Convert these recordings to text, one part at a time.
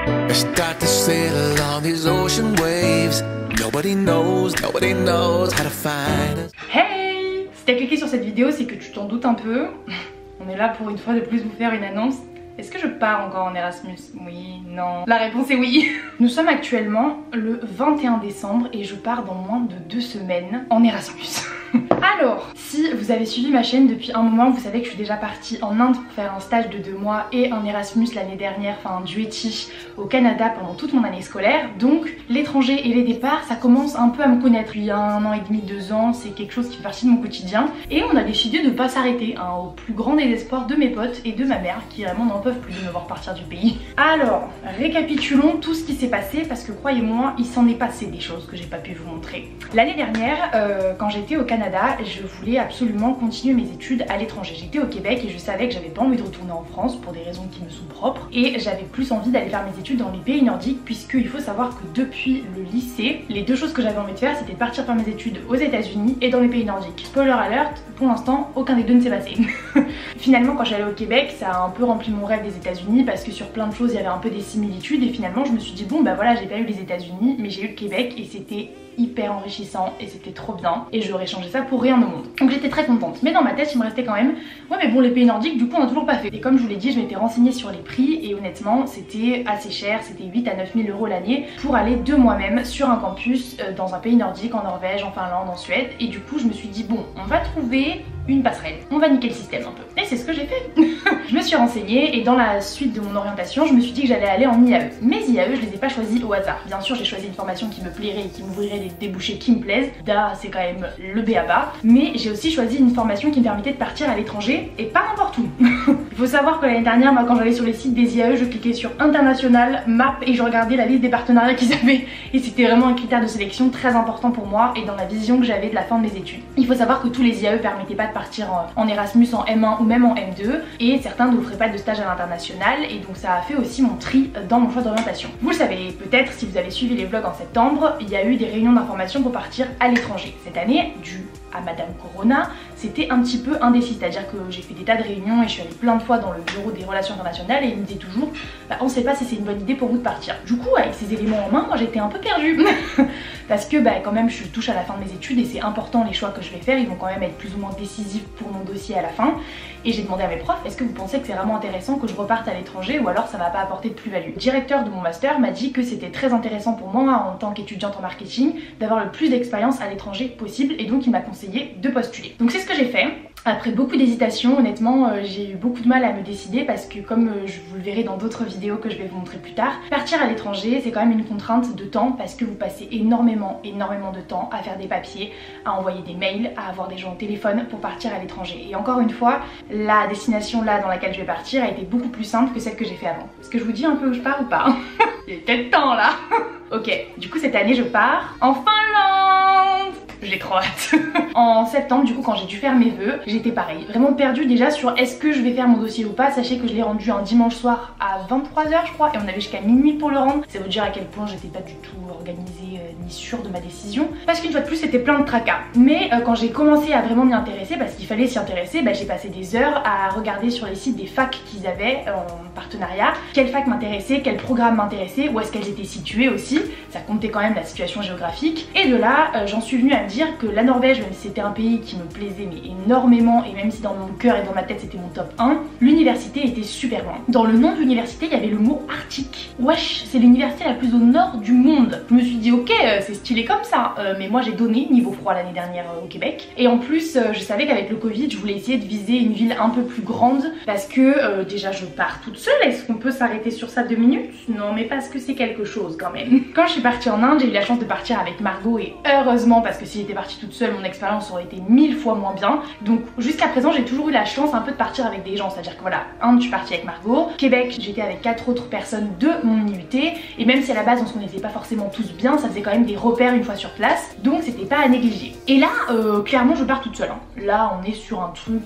I start to sail on these ocean waves. Nobody knows how to find us. Hey! Si t'as cliqué sur cette vidéo, c'est que tu t'en doutes un peu. On est là pour une fois de plus vous faire une annonce. Est-ce que je pars encore en Erasmus? Oui, non. La réponse est oui. Nous sommes actuellement le 21 décembre et je pars dans moins de 2 semaines en Erasmus. Alors, si vous avez suivi ma chaîne depuis un moment, vous savez que je suis déjà partie en Inde pour faire un stage de 2 mois et un Erasmus l'année dernière, enfin un duetti au Canada pendant toute mon année scolaire. Donc l'étranger et les départs, ça commence un peu à me connaître. Il y a 1 an et demi, 2 ans, c'est quelque chose qui fait partie de mon quotidien. Et on a décidé de ne pas s'arrêter, hein, au plus grand désespoir de mes potes et de ma mère qui vraiment n'en peuvent plus de me voir partir du pays. Alors, récapitulons tout ce qui s'est passé parce que croyez-moi, il s'en est passé des choses que j'ai pas pu vous montrer. L'année dernière, quand j'étais au Canada, je voulais absolument continuer mes études à l'étranger. J'étais au Québec et je savais que j'avais pas envie de retourner en France pour des raisons qui me sont propres et j'avais plus envie d'aller faire mes études dans les pays nordiques puisqu'il faut savoir que depuis le lycée, les 2 choses que j'avais envie de faire c'était de partir faire mes études aux États-Unis et dans les pays nordiques. Spoiler alert, pour l'instant aucun des deux ne s'est passé. Finalement quand j'allais au Québec, ça a un peu rempli mon rêve des États-Unis parce que sur plein de choses il y avait un peu des similitudes et finalement je me suis dit bon bah voilà, j'ai pas eu les États-Unis mais j'ai eu le Québec et c'était hyper enrichissant et c'était trop bien et j'aurais changé ça pour rien au monde. Donc j'étais très contente. Mais dans ma tête il me restait quand même ouais mais bon les pays nordiques du coup on a toujours pas fait. Et comme je vous l'ai dit je m'étais renseignée sur les prix et honnêtement c'était assez cher, c'était 8 à 9 000 euros l'année pour aller de moi-même sur un campus dans un pays nordique, en Norvège, en Finlande, en Suède. Et du coup je me suis dit bon on va trouver une passerelle, on va niquer le système un peu. Et c'est ce que j'ai fait. Je me suis renseignée et dans la suite de mon orientation je me suis dit que j'allais aller en IAE. Mes IAE je les ai pas choisis au hasard. Bien sûr j'ai choisi une formation qui me plairait et qui m'ouvrirait des débouchés qui me plaisent. Da c'est quand même le b.a.-ba. Mais j'ai aussi choisi une formation qui me permettait de partir à l'étranger et pas n'importe où. Il faut savoir que l'année dernière moi quand j'allais sur les sites des IAE je cliquais sur international, map et je regardais la liste des partenariats qu'ils avaient. Et c'était vraiment un critère de sélection très important pour moi et dans la vision que j'avais de la fin de mes études. Il faut savoir que tous les IAE permettaient pas de partir en Erasmus en M1 ou même en M2 et certains n'offraient pas de stage à l'international et donc ça a fait aussi mon tri dans mon choix d'orientation. Vous le savez peut-être si vous avez suivi les vlogs en septembre, il y a eu des réunions d'information pour partir à l'étranger. Cette année, dû à Madame Corona, c'était un petit peu indécis, c'est-à-dire que j'ai fait des tas de réunions et je suis allée plein de fois dans le bureau des relations internationales et ils me disaient toujours bah, on sait pas si c'est une bonne idée pour vous de partir. Du coup avec ces éléments en main, moi j'étais un peu perdue parce que bah, quand même je touche à la fin de mes études et c'est important les choix que je vais faire, ils vont quand même être plus ou moins décisifs pour mon dossier à la fin. Et j'ai demandé à mes profs est-ce que vous pensez que c'est vraiment intéressant que je reparte à l'étranger ou alors ça va pas apporter de plus-value. Le directeur de mon master m'a dit que c'était très intéressant pour moi en tant qu'étudiante en marketing d'avoir le plus d'expérience à l'étranger possible et donc il m'a conseillé de postuler. Donc c'est ce que j'ai fait. Après beaucoup d'hésitation, honnêtement, j'ai eu beaucoup de mal à me décider parce que comme je vous le verrai dans d'autres vidéos que je vais vous montrer plus tard, partir à l'étranger c'est quand même une contrainte de temps parce que vous passez énormément de temps à faire des papiers, à envoyer des mails, à avoir des gens au téléphone pour partir à l'étranger. Et encore une fois, la destination là dans laquelle je vais partir a été beaucoup plus simple que celle que j'ai fait avant. Est-ce que je vous dis un peu où je pars ou pas? Il est peut-être temps là. Ok, du coup cette année je pars en Finlande. J'ai trop hâte. En septembre du coup quand j'ai dû faire mes vœux, j'étais pareil, vraiment perdue déjà sur est-ce que je vais faire mon dossier ou pas. Sachez que je l'ai rendu un dimanche soir à 23 h je crois et on avait jusqu'à minuit pour le rendre. Ça veut dire à quel point j'étais pas du tout organisée ni sûre de ma décision. Parce qu'une fois de plus c'était plein de tracas. Mais quand j'ai commencé à vraiment m'y intéresser, parce qu'il fallait s'y intéresser, bah, j'ai passé des heures à regarder sur les sites des facs qu'ils avaient en partenariat, quelle fac m'intéressait, quel programme m'intéressait, où est-ce qu'elles étaient situées aussi. Ça comptait quand même la situation géographique. Et de là j'en suis venue à me dire que la Norvège, même si c'était un pays qui me plaisait mais énormément et même si dans mon cœur et dans ma tête c'était mon top 1, l'université était super loin. Dans le nom de l'université il y avait le mot Arctique. Wesh, c'est l'université la plus au nord du monde. Je me suis dit ok c'est stylé comme ça, mais moi j'ai donné niveau froid l'année dernière au Québec et en plus je savais qu'avec le Covid je voulais essayer de viser une ville un peu plus grande parce que déjà je pars toute seule. Est-ce qu'on peut s'arrêter sur ça 2 minutes? Non mais parce que c'est quelque chose quand même. Quand je suis partie en Inde j'ai eu la chance de partir avec Margot et heureusement parce que si j'étais partie toute seule mon expérience aurait été 1000 fois moins bien. Donc jusqu'à présent j'ai toujours eu la chance un peu de partir avec des gens, c'est à dire que voilà, Inde je suis partie avec Margot, Québec j'étais avec 4 autres personnes de mon IUT et même si à la base on se connaissait pas forcément tous bien, ça faisait quand même des repères une fois sur place donc c'était pas à négliger. Et là clairement je pars toute seule hein. Là on est sur un truc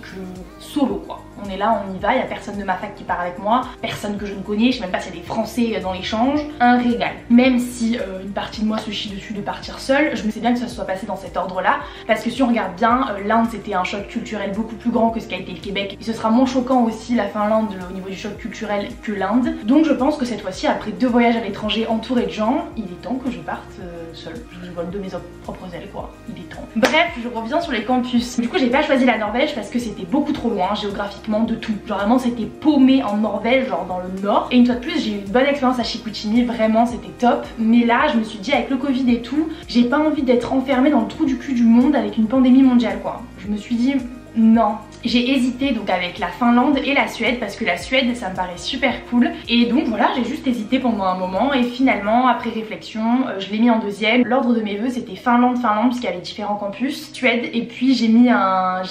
solo quoi, On est là, on y va, il y a personne de ma fac qui part avec moi, personne que je ne connais, je sais même pas s'il y a des Français dans l'échange. Un régal. Même si une partie de moi se chie dessus de partir seule, je me sais bien que ça se soit passé dans cet ordre-là, parce que si on regarde bien, l'Inde c'était un choc culturel beaucoup plus grand que ce qu'a été le Québec, et ce sera moins choquant aussi la Finlande au niveau du choc culturel que l'Inde. Donc je pense que cette fois-ci, après 2 voyages à l'étranger entourés de gens, il est temps que je parte seule. Je vole de mes propres ailes quoi, il est temps. Bref, je reviens sur les campus. Du coup j'ai pas choisi la Norvège parce que c'était beaucoup trop loin géographiquement de tout. Genre vraiment c'était paumé en Norvège, genre dans le nord. Et une fois de plus j'ai eu une bonne expérience à Chicoutimi, vraiment c'était top. Mais là je me suis dit avec le Covid et tout, j'ai pas envie d'être enfermée dans le trou du cul du monde avec une pandémie mondiale quoi. Je me suis dit non. J'ai hésité donc avec la Finlande et la Suède parce que la Suède ça me paraît super cool et donc voilà j'ai juste hésité pendant un moment et finalement après réflexion je l'ai mis en deuxième. L'ordre de mes vœux c'était Finlande parce qu'il y avait différents campus, Suède et puis j'ai mis un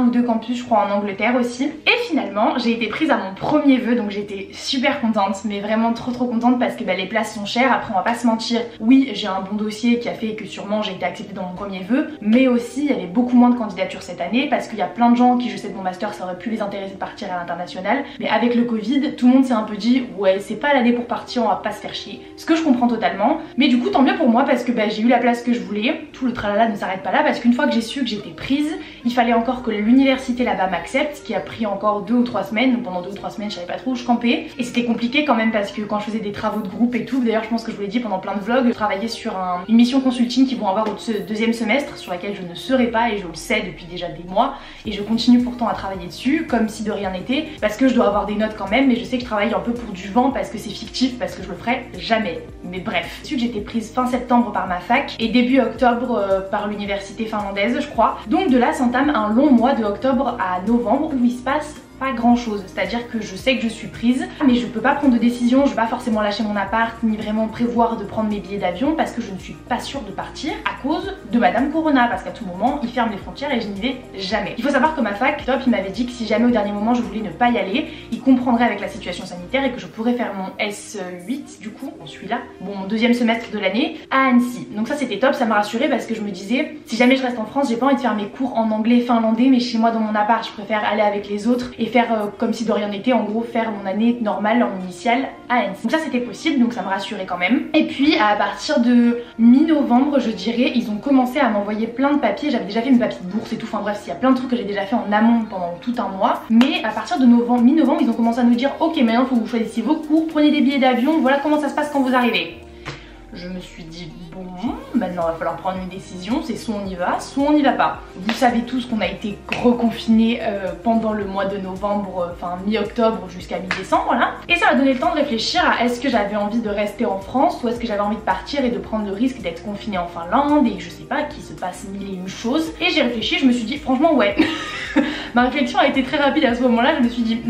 ou 2 campus je crois en Angleterre aussi et finalement j'ai été prise à mon premier vœu donc j'étais super contente mais vraiment trop contente parce que les places sont chères. Après on va pas se mentir, oui j'ai un bon dossier qui a fait que sûrement j'ai été acceptée dans mon premier vœu mais aussi il y avait beaucoup moins de candidatures cette année parce qu'il y a plein de gens qui je sais de mon master ça aurait pu les intéresser de partir à l'international mais avec le Covid tout le monde s'est un peu dit ouais c'est pas l'année pour partir, on va pas se faire chier, ce que je comprends totalement mais du coup tant mieux pour moi parce que j'ai eu la place que je voulais. Tout le tralala ne s'arrête pas là parce qu'une fois que j'ai su que j'étais prise il fallait encore que l'université là-bas m'accepte, ce qui a pris encore 2 ou 3 semaines. Donc pendant 2 ou 3 semaines je savais pas trop où je campais et c'était compliqué quand même parce que quand je faisais des travaux de groupe et tout, d'ailleurs je pense que je vous l'ai dit pendant plein de vlogs, je travaillais sur une mission consulting qu'ils vont avoir au 2e semestre sur laquelle je ne serai pas et je le sais depuis déjà des mois et je continue pourtant à travailler dessus comme si de rien n'était parce que je dois avoir des notes quand même mais je sais que je travaille un peu pour du vent parce que c'est fictif, parce que je le ferai jamais. Mais bref, j'ai su que j'étais prise fin septembre par ma fac et début octobre par l'université finlandaise je crois. Donc de là s'entame un long mois de octobre à novembre où il se passe pas grand chose, c'est-à-dire que je sais que je suis prise mais je peux pas prendre de décision, je vais pas forcément lâcher mon appart ni vraiment prévoir de prendre mes billets d'avion parce que je ne suis pas sûre de partir à cause de Madame Corona parce qu'à tout moment ils ferment les frontières et je n'y vais jamais. Il faut savoir que ma fac, top, il m'avait dit que si jamais au dernier moment je voulais ne pas y aller, il comprendrait avec la situation sanitaire et que je pourrais faire mon S8 du coup, on suit là, bon mon 2e semestre de l'année à Annecy. Donc ça c'était top, ça m'a rassurée parce que je me disais si jamais je reste en France j'ai pas envie de faire mes cours en anglais finlandais mais chez moi dans mon appart je préfère aller avec les autres et faire comme si de rien n'était, en gros faire mon année normale en initiale à Annecy. Donc ça c'était possible, donc ça me rassurait quand même. Et puis à partir de mi-novembre je dirais, ils ont commencé à m'envoyer plein de papiers. J'avais déjà fait mes papiers de bourse et tout, enfin bref, il y a plein de trucs que j'ai déjà fait en amont pendant tout un mois. Mais à partir de mi-novembre ils ont commencé à nous dire ok maintenant il faut que vous choisissiez vos cours, prenez des billets d'avion, voilà comment ça se passe quand vous arrivez. Je me suis dit bon, maintenant il va falloir prendre une décision, c'est soit on y va, soit on n'y va pas. Vous savez tous qu'on a été reconfinés pendant le mois de novembre, enfin mi-octobre jusqu'à mi-décembre là. Et ça m'a donné le temps de réfléchir à est-ce que j'avais envie de rester en France ou est-ce que j'avais envie de partir et de prendre le risque d'être confinée en Finlande et je sais pas, qu'il se passe mille et une choses. Et j'ai réfléchi, je me suis dit franchement ouais. Ma réflexion a été très rapide à ce moment-là, je me suis dit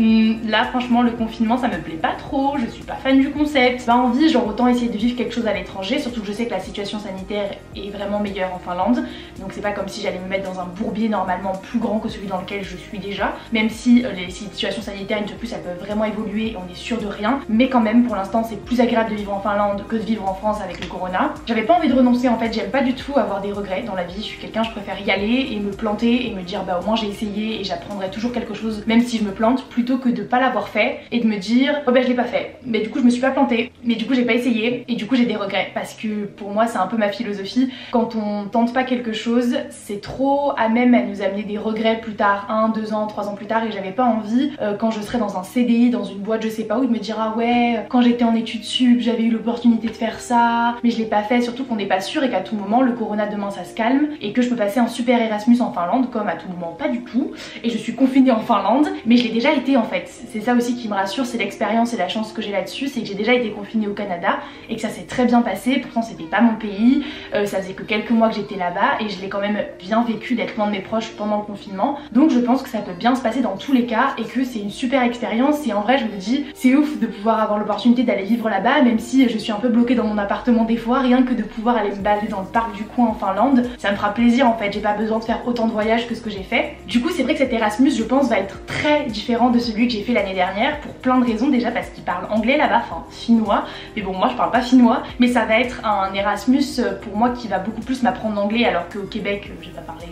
là franchement le confinement ça me plaît pas trop, je suis pas fan du concept, pas envie, genre autant essayer de vivre quelque chose à l'étranger, surtout que je sais que la situation sanitaire est vraiment meilleure en Finlande, donc c'est pas comme si j'allais me mettre dans un bourbier normalement plus grand que celui dans lequel je suis déjà, même si les situations sanitaires une fois de plus elles peuvent vraiment évoluer et on est sûr de rien, mais quand même pour l'instant c'est plus agréable de vivre en Finlande que de vivre en France avec le corona. J'avais pas envie de renoncer en fait, j'aime pas du tout avoir des regrets dans la vie, je suis quelqu'un, je préfère y aller et me planter et me dire bah au moins j'ai essayé et j'apprendrai toujours quelque chose même si je me plante plutôt que de pas l'avoir fait et de me dire oh ben je l'ai pas fait, mais du coup je me suis pas plantée, mais du coup j'ai pas essayé et du coup j'ai des regrets parce que pour moi c'est un peu ma philosophie, quand on tente pas quelque chose c'est trop à même à nous amener des regrets plus tard, 1, 2 ans, 3 ans plus tard et j'avais pas envie quand je serais dans un CDI dans une boîte je sais pas où de me dire ah ouais quand j'étais en études sup j'avais eu l'opportunité de faire ça mais je l'ai pas fait, surtout qu'on n'est pas sûr et qu'à tout moment le corona demain ça se calme et que je peux passer un super Erasmus en Finlande comme à tout moment pas du tout et je suis confinée en Finlande mais je l'ai déjà été en fait, c'est ça aussi qui me rassure, c'est l'expérience et la chance que j'ai là-dessus, c'est que j'ai déjà été confinée au Canada et que ça s'est très bien passé, pourtant c'était pas mon pays, ça faisait que quelques mois que j'étais là-bas et je l'ai quand même bien vécu d'être loin de mes proches pendant le confinement, donc je pense que ça peut bien se passer dans tous les cas et que c'est une super expérience et en vrai je me dis c'est ouf de pouvoir avoir l'opportunité d'aller vivre là-bas même si je suis un peu bloquée dans mon appartement des fois, rien que de pouvoir aller me balader dans le parc du coin en Finlande, ça me fera plaisir en fait, j'ai pas besoin de faire autant de voyages que ce que j'ai fait. Du coup c'est vrai que cet Erasmus je pense va être très différent de celui que j'ai fait l'année dernière pour plein de raisons, déjà parce qu'ils parlent anglais là-bas, enfin finnois, mais bon moi je parle pas finnois, mais ça va être un Erasmus pour moi qui va beaucoup plus m'apprendre l'anglais alors qu'au Québec je vais pas parler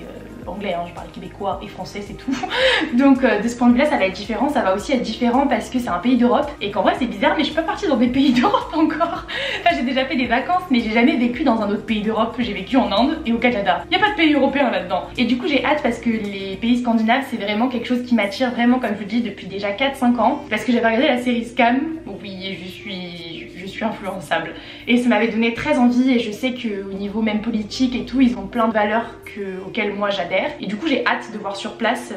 anglais, hein, je parle québécois et français, c'est tout. Donc de ce point de vue là ça va être différent, ça va aussi être différent parce que c'est un pays d'Europe et qu'en vrai c'est bizarre mais je suis pas partie dans des pays d'Europe encore. Enfin j'ai déjà fait des vacances mais j'ai jamais vécu dans un autre pays d'Europe, j'ai vécu en Inde et au Canada. Il y a pas de pays européen là-dedans. Et du coup j'ai hâte parce que les pays scandinaves c'est vraiment quelque chose qui m'attire vraiment, comme je vous le dis, depuis déjà 4-5 ans. Parce que j'avais regardé la série Scam, oui je suis influençable. Et ça m'avait donné très envie et je sais qu'au niveau même politique et tout, ils ont plein de valeurs auxquelles moi j'adhère. Et du coup j'ai hâte de voir sur place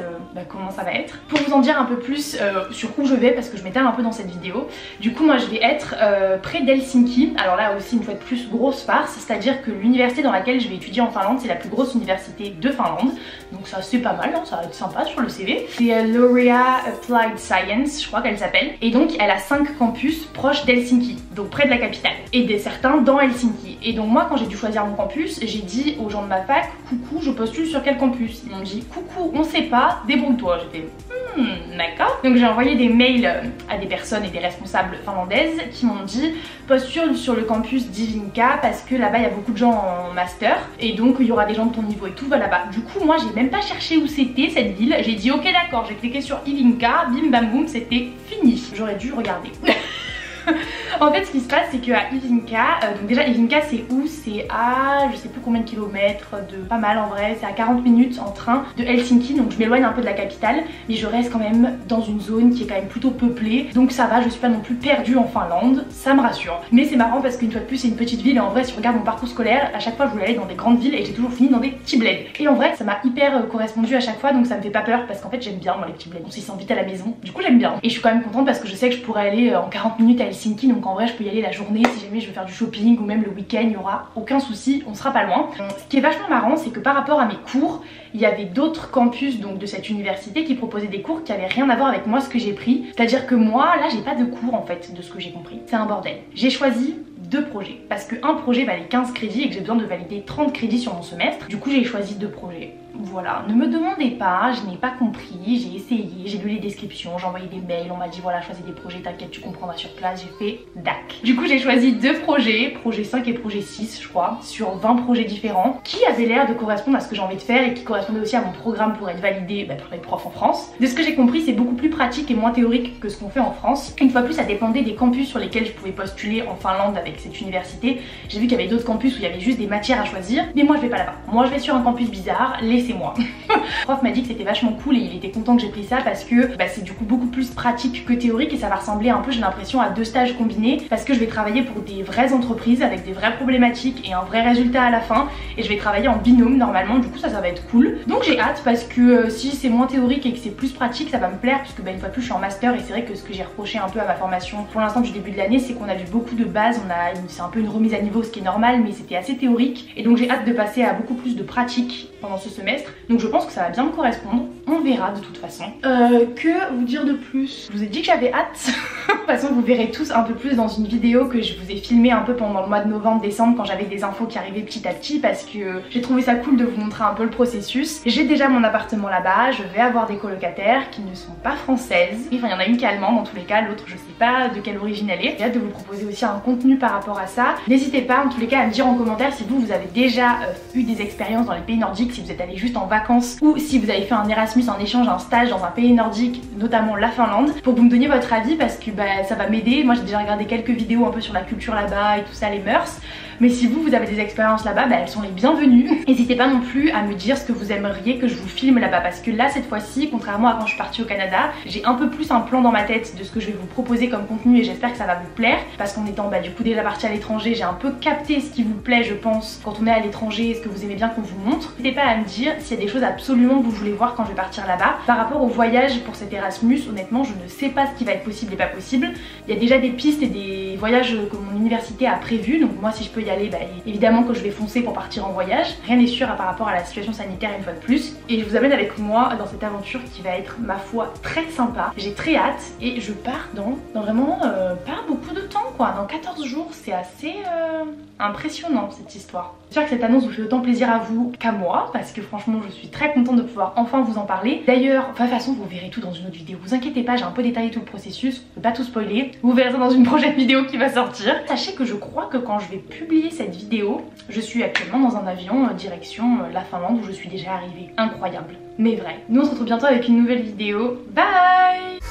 comment ça va être. Pour vous en dire un peu plus sur où je vais, parce que je m'étale un peu dans cette vidéo, du coup moi je vais être près d'Helsinki. Alors là aussi une fois de plus grosse farce, c'est-à-dire que l'université dans laquelle je vais étudier en Finlande c'est la plus grosse université de Finlande. Donc ça c'est pas mal, hein, ça va être sympa sur le CV. C'est Laurea Applied Science, je crois qu'elle s'appelle. Et donc elle a 5 campus proches d'Helsinki, donc près de la capitale. Et certains dans Helsinki. Et donc moi quand j'ai dû choisir mon campus, j'ai dit aux gens de ma fac, coucou je postule sur quel campus? Ils m'ont dit coucou on sait pas, débrouille-toi. J'étais d'accord. Donc j'ai envoyé des mails à des personnes et des responsables finlandaises qui m'ont dit postule sur le campus d'Ivinka parce que là-bas il y a beaucoup de gens en master et donc il y aura des gens de ton niveau et tout va là-bas. Du coup moi j'ai même pas cherché où c'était cette ville, j'ai dit ok d'accord, j'ai cliqué sur Ivinka, bim bam boum, c'était fini. J'aurais dû regarder. En fait ce qui se passe c'est qu'à Ivinka, donc déjà Ivinka c'est où? C'est à je sais plus combien de kilomètres, de pas mal en vrai, c'est à 40 minutes en train de Helsinki, donc je m'éloigne un peu de la capitale mais je reste quand même dans une zone qui est quand même plutôt peuplée, donc ça va, je suis pas non plus perdue en Finlande, ça me rassure. Mais c'est marrant parce qu'une fois de plus c'est une petite ville et en vrai si je regarde mon parcours scolaire, à chaque fois je voulais aller dans des grandes villes et j'ai toujours fini dans des petits bleds. Et en vrai ça m'a hyper correspondu à chaque fois donc ça me fait pas peur parce qu'en fait j'aime bien moi les petits bleds, on s'y sent vite à la maison, du coup j'aime bien. Et je suis quand même contente parce que je sais que je pourrais aller en 40 minutes à Helsinki, donc en vrai je peux y aller la journée si jamais je veux faire du shopping ou même le week-end, il n'y aura aucun souci, on sera pas loin. Ce qui est vachement marrant c'est que par rapport à mes cours, il y avait d'autres campus donc de cette université qui proposaient des cours qui avaient rien à voir avec moi ce que j'ai pris. C'est-à-dire que moi là j'ai pas de cours en fait de ce que j'ai compris, c'est un bordel. J'ai choisi 2 projets parce qu'un projet valait 15 crédits et que j'ai besoin de valider 30 crédits sur mon semestre. Du coup j'ai choisi 2 projets. Voilà, ne me demandez pas, je n'ai pas compris, j'ai essayé, j'ai lu les descriptions, j'ai envoyé des mails, on m'a dit voilà choisis des projets, t'inquiète tu comprendras sur place, j'ai fait DAC. Du coup j'ai choisi 2 projets, projet 5 et projet 6 je crois, sur 20 projets différents qui avaient l'air de correspondre à ce que j'ai envie de faire et qui correspondaient aussi à mon programme pour être validé pour être prof en France. De ce que j'ai compris c'est beaucoup plus pratique et moins théorique que ce qu'on fait en France. Une fois plus ça dépendait des campus sur lesquels je pouvais postuler en Finlande avec cette université. J'ai vu qu'il y avait d'autres campus où il y avait juste des matières à choisir, mais moi je vais pas là-bas. Moi je vais sur un campus bizarre, laissez-moi. Le prof m'a dit que c'était vachement cool et il était content que j'ai pris ça parce que c'est du coup beaucoup plus pratique que théorique et ça va ressembler un peu j'ai l'impression à 2 stages combinés parce que je vais travailler pour des vraies entreprises avec des vraies problématiques et un vrai résultat à la fin et je vais travailler en binôme normalement, du coup ça va être cool. Donc j'ai hâte parce que si c'est moins théorique et que c'est plus pratique ça va me plaire puisque une fois de plus je suis en master et c'est vrai que ce que j'ai reproché un peu à ma formation pour l'instant du début de l'année c'est qu'on a vu beaucoup de bases, c'est un peu une remise à niveau ce qui est normal mais c'était assez théorique et donc j'ai hâte de passer à beaucoup plus de pratique pendant ce semestre. Donc je pense que ça va bien me correspondre, on verra de toute façon. Que vous dire de plus? Je vous ai dit que j'avais hâte. De toute façon vous verrez tous un peu plus dans une vidéo que je vous ai filmée un peu pendant le mois de novembre-décembre quand j'avais des infos qui arrivaient petit à petit parce que j'ai trouvé ça cool de vous montrer un peu le processus. J'ai déjà mon appartement là-bas, je vais avoir des colocataires qui ne sont pas françaises. Enfin il y en a une qui est allemande dans tous les cas, l'autre je sais pas de quelle origine elle est. J'ai hâte de vous proposer aussi un contenu par rapport à ça. N'hésitez pas en tous les cas à me dire en commentaire si vous avez déjà eu des expériences dans les pays nordiques, si vous êtes allé juste en vacances ou si vous avez fait un Erasmus, un échange, un stage dans un pays nordique, notamment la Finlande, pour que vous me donniez votre avis parce que ça va m'aider. Moi j'ai déjà regardé quelques vidéos un peu sur la culture là-bas et tout ça, les mœurs. Mais si vous avez des expériences là-bas, elles sont les bienvenues. N'hésitez pas non plus à me dire ce que vous aimeriez que je vous filme là-bas parce que là cette fois-ci, contrairement à quand je suis partie au Canada, j'ai un peu plus un plan dans ma tête de ce que je vais vous proposer comme contenu et j'espère que ça va vous plaire parce qu'en étant du coup déjà partie à l'étranger, j'ai un peu capté ce qui vous plaît je pense quand on est à l'étranger, ce que vous aimez bien qu'on vous montre. N'hésitez pas à me dire s'il y a des choses absolument que vous voulez voir quand je vais partir là-bas. Par rapport au voyage pour cet Erasmus, honnêtement je ne sais pas ce qui va être possible et pas possible. Il y a déjà des pistes et des voyages que mon université a prévus, donc moi si je peux y aller, évidemment que je vais foncer pour partir en voyage. Rien n'est sûr par rapport à la situation sanitaire une fois de plus. Et je vous amène avec moi dans cette aventure qui va être ma foi très sympa. J'ai très hâte et je pars dans vraiment pas beaucoup de temps quoi, dans 14 jours, c'est assez impressionnant cette histoire. J'espère que cette annonce vous fait autant plaisir à vous qu'à moi, parce que franchement je suis très contente de pouvoir enfin vous en parler. D'ailleurs, de toute façon vous verrez tout dans une autre vidéo, vous inquiétez pas, j'ai un peu détaillé tout le processus, je peux pas tout spoiler, vous verrez ça dans une prochaine vidéo qui va sortir. Sachez que je crois que quand je vais publier cette vidéo, je suis actuellement dans un avion direction la Finlande où je suis déjà arrivée. Incroyable, mais vrai. Nous on se retrouve bientôt avec une nouvelle vidéo, bye.